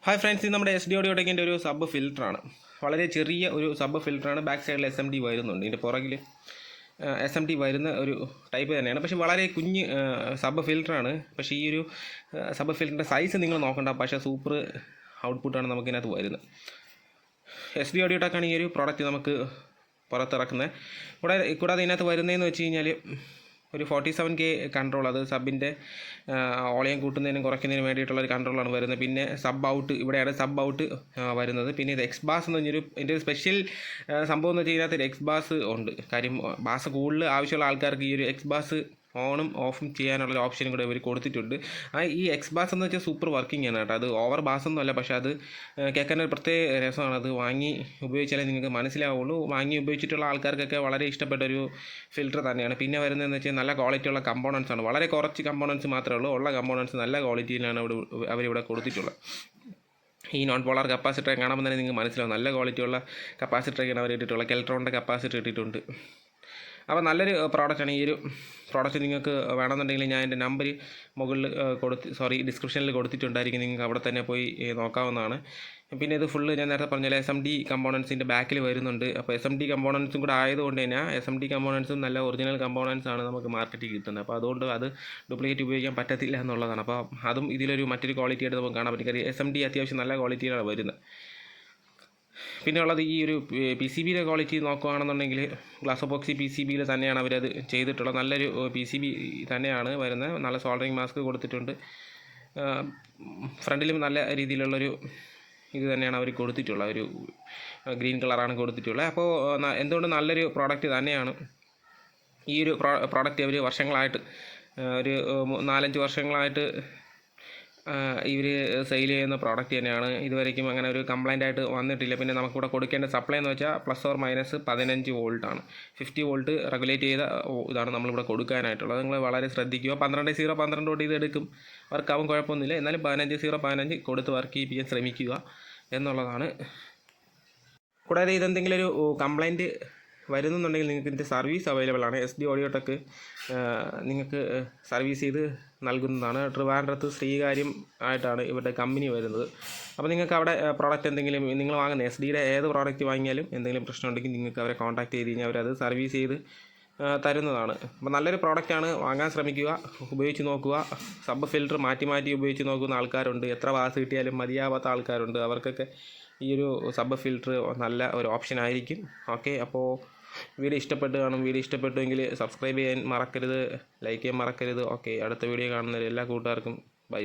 Hi friends, ഇത് നമ്മുടെ SD ഓഡിയോടെക്കിൻ്റെ ഒരു സബ് ഫിൽറ്ററാണ്. വളരെ ചെറിയ ഒരു സബ് ഫിൽറ്ററാണ്. ബാക്ക് സൈഡിൽ SMD വരുന്നുണ്ട്. ഇതിൻ്റെ പുറകിൽ SMD വരുന്ന ഒരു ടൈപ്പ് തന്നെയാണ്. പക്ഷേ വളരെ കുഞ്ഞ് സബ് ഫിൽറ്ററാണ്. പക്ഷേ ഈ ഒരു സബ് ഫിൽറ്ററിൻ്റെ സൈസ് നിങ്ങൾ നോക്കണ്ട. പക്ഷേ സൂപ്പർ ഔട്ട്പുട്ടാണ് നമുക്കിതിനകത്ത് വരുന്നത്. SD ഓഡിയോടെക്കാണ് ഈ ഒരു പ്രോഡക്റ്റ് നമുക്ക് പുറത്തിറക്കുന്നത്. കൂടാതെ ഇതിനകത്ത് വരുന്നതെന്ന് വെച്ച് കഴിഞ്ഞാൽ ഒരു 47K കൺട്രോൾ, അത് സബിൻ്റെ ഓളയം കൂട്ടുന്നതിനും കുറയ്ക്കുന്നതിനും വേണ്ടിയിട്ടുള്ള ഒരു കൺട്രോളാണ് വരുന്നത്. പിന്നെ സബ് ഔട്ട്, ഇവിടെയാണ് സബ് ഔട്ട് വരുന്നത്. പിന്നെ ഇത് എക്സ് ബാസ് എന്ന് പറഞ്ഞൊരു ഇതിൻ്റെ ഒരു സ്പെഷ്യൽ സംഭവം എന്ന് വെച്ച് കഴിഞ്ഞാൽ ഒരു എക്സ് ബാസ് ഉണ്ട്. കാര്യം ബാസ് കൂടുതൽ ആവശ്യമുള്ള ആൾക്കാർക്ക് ഈ ഒരു എക്സ് ബാസ് ഓണും ഓഫും ചെയ്യാനുള്ളൊരു ഓപ്ഷനും കൂടെ ഇവർ കൊടുത്തിട്ടുണ്ട്. ഈ എക്സ് ബാസ് എന്ന് വെച്ചാൽ സൂപ്പർ വർക്കിംഗ് ആണ് കേട്ടോ. അത് ഓവർ ബാസ് ഒന്നുമല്ല, പക്ഷേ അത് കേൾക്കാൻ ഒരു പ്രത്യേക രസമാണ്. അത് വാങ്ങി ഉപയോഗിച്ചാലേ നിങ്ങൾക്ക് മനസ്സിലാവുള്ളൂ. വാങ്ങി ഉപയോഗിച്ചിട്ടുള്ള ആൾക്കാർക്കൊക്കെ വളരെ ഇഷ്ടപ്പെട്ട ഒരു ഫിൽറ്റർ തന്നെയാണ്. പിന്നെ വരുന്നതെന്ന് വെച്ചാൽ നല്ല ക്വാളിറ്റിയുള്ള കമ്പോണൻസ് ആണ്. വളരെ കുറച്ച് കമ്പോണൻസ് മാത്രമേ ഉള്ളൂ. ഉള്ള കമ്പോണൻസ് നല്ല ക്വാളിറ്റിയിലാണ് അവരിവിടെ കൊടുത്തിട്ടുള്ളത്. ഈ നോൺ പോളാർ കപ്പാസിറ്റർ കാണുമ്പോൾ തന്നെ നിങ്ങൾക്ക് മനസ്സിലാവും. നല്ല ക്വാളിറ്റിയുള്ള കപ്പാസിറ്ററൊക്കെയാണ് അവർ ഇട്ടിട്ടുള്ളത്. കെൽട്രോണിൻ്റെ കപ്പാസിറ്റർ ഇട്ടിട്ടുണ്ട്. അപ്പോൾ നല്ലൊരു പ്രോഡക്റ്റാണ്. ഈ ഒരു പ്രോഡക്റ്റ് നിങ്ങൾക്ക് വേണമെന്നുണ്ടെങ്കിൽ ഞാൻ എൻ്റെ നമ്പർ മുകളിൽ ഡിസ്ക്രിപ്ഷനിൽ കൊടുത്തിട്ടുണ്ടായിരിക്കും. നിങ്ങൾക്ക് അവിടെ തന്നെ പോയി നോക്കാവുന്നതാണ്. പിന്നെ ഇത് ഫുള്ള് ഞാൻ നേരത്തെ പറഞ്ഞ SMD കമ്പോണൻസിൻ്റെ ബാക്കിൽ വരുന്നുണ്ട്. അപ്പോൾ SMD കമ്പോണൻസും കൂടെ ആയതുകൊണ്ട് തന്നെ SMD കമ്പോണൻസും നല്ല ഒറിജിനൽ കമ്പോണൻസ് ആണ് നമുക്ക് മാർക്കറ്റിൽ കിട്ടുന്നത്. അപ്പോൾ അതുകൊണ്ട് അത് ഡ്യൂപ്ലിക്കേറ്റ് ഉപയോഗിക്കാൻ പറ്റത്തില്ല എന്നുള്ളതാണ്. അപ്പോൾ അതും ഇതിലൊരു മറ്റൊരു ക്വാളിറ്റി ആയിട്ട് നമുക്ക് കാണാൻ പറ്റും. കാര്യം SMD അത്യാവശ്യം നല്ല ക്വാളിറ്റിയിലാണ് വരുന്നത്. പിന്നെ ഉള്ളത് ഈ ഒരു PCBയുടെ ക്വാളിറ്റി നോക്കുകയാണെന്നുണ്ടെങ്കിൽ ഗ്ലാസ് എപ്പോക്സി PCBയിൽ തന്നെയാണ് അവരത് ചെയ്തിട്ടുള്ളത്. നല്ലൊരു PCB തന്നെയാണ് വരുന്നത്. നല്ല സോൾഡറിങ് മാസ്ക് കൊടുത്തിട്ടുണ്ട്. ഫ്രണ്ടിലും നല്ല രീതിയിലുള്ളൊരു ഇത് തന്നെയാണ് അവർ കൊടുത്തിട്ടുള്ളത്. ഒരു ഗ്രീൻ കളറാണ് കൊടുത്തിട്ടുള്ളത്. അപ്പോൾ എന്തുകൊണ്ട് നല്ലൊരു പ്രോഡക്റ്റ് തന്നെയാണ്. ഈ ഒരു പ്രോഡക്റ്റ് അവർ വർഷങ്ങളായിട്ട് ഒരു 4-5 വർഷങ്ങളായിട്ട് ഇവർ സെയിൽ ചെയ്യുന്ന പ്രോഡക്റ്റ് തന്നെയാണ്. ഇതുവരേക്കും അങ്ങനെ ഒരു കംപ്ലൈൻ്റ് ആയിട്ട് വന്നിട്ടില്ല. പിന്നെ നമുക്കിവിടെ കൊടുക്കേണ്ട സപ്ലൈ എന്ന് വെച്ചാൽ ±15 വോൾട്ടാണ്. 50 വോൾട്ട് റെഗുലേറ്റ് ചെയ്ത ഇതാണ് നമ്മളിവിടെ കൊടുക്കാനായിട്ടുള്ളത്. നിങ്ങൾ വളരെ ശ്രദ്ധിക്കുക. 12.0 തൊട്ട് ഇത് എടുക്കും, വർക്കാവും, കുഴപ്പമൊന്നുമില്ല. എന്നാലും 15.0 കൊടുത്ത് വർക്ക് ചെയ്യിപ്പിക്കാൻ ശ്രമിക്കുക എന്നുള്ളതാണ്. കൂടാതെ ഇതെന്തെങ്കിലും ഒരു കംപ്ലൈൻറ്റ് വരുന്നുണ്ടെങ്കിൽ നിങ്ങൾക്ക് ഇതിൻ്റെ സർവീസ് അവൈലബിൾ ആണ്. SD ഓഡിയോടെക് നിങ്ങൾക്ക് സർവീസ് ചെയ്ത് നൽകുന്നതാണ്. ട്രിവാൻഡ്രത്ത് ശ്രീകാര്യം ആയിട്ടാണ് ഇവരുടെ കമ്പനി വരുന്നത്. അപ്പോൾ നിങ്ങൾക്ക് അവിടെ പ്രോഡക്റ്റ് എന്തെങ്കിലും നിങ്ങൾ വാങ്ങുന്ന SDയുടെ ഏത് പ്രോഡക്റ്റ് വാങ്ങിയാലും എന്തെങ്കിലും പ്രശ്നം ഉണ്ടെങ്കിൽ നിങ്ങൾക്ക് അവരെ കോൺടാക്ട് ചെയ്ത് കഴിഞ്ഞാൽ അവരത് സർവീസ് ചെയ്ത് തരുന്നതാണ്. അപ്പോൾ നല്ലൊരു പ്രോഡക്റ്റാണ്, വാങ്ങാൻ ശ്രമിക്കുക, ഉപയോഗിച്ച് നോക്കുക. സബ് ഫിൽറ്റർ മാറ്റി ഉപയോഗിച്ച് നോക്കുന്ന ആൾക്കാരുണ്ട്. എത്ര വാസ് കിട്ടിയാലും മതിയാവാത്ത ആൾക്കാരുണ്ട്. അവർക്കൊക്കെ ഈ ഒരു സബ് ഫിൽറ്റർ നല്ല ഒരു ഓപ്ഷൻ ആയിരിക്കും. ഓക്കെ, അപ്പോൾ വീഡിയോ ഇഷ്ടപ്പെട്ടുവെങ്കിൽ സബ്സ്ക്രൈബ് ചെയ്യാൻ മറക്കരുത്, ലൈക്ക് ചെയ്യാൻ മറക്കരുത്. ഓക്കെ, അടുത്ത വീഡിയോ കാണുന്ന എല്ലാ കൂട്ടുകാർക്കും ബൈ.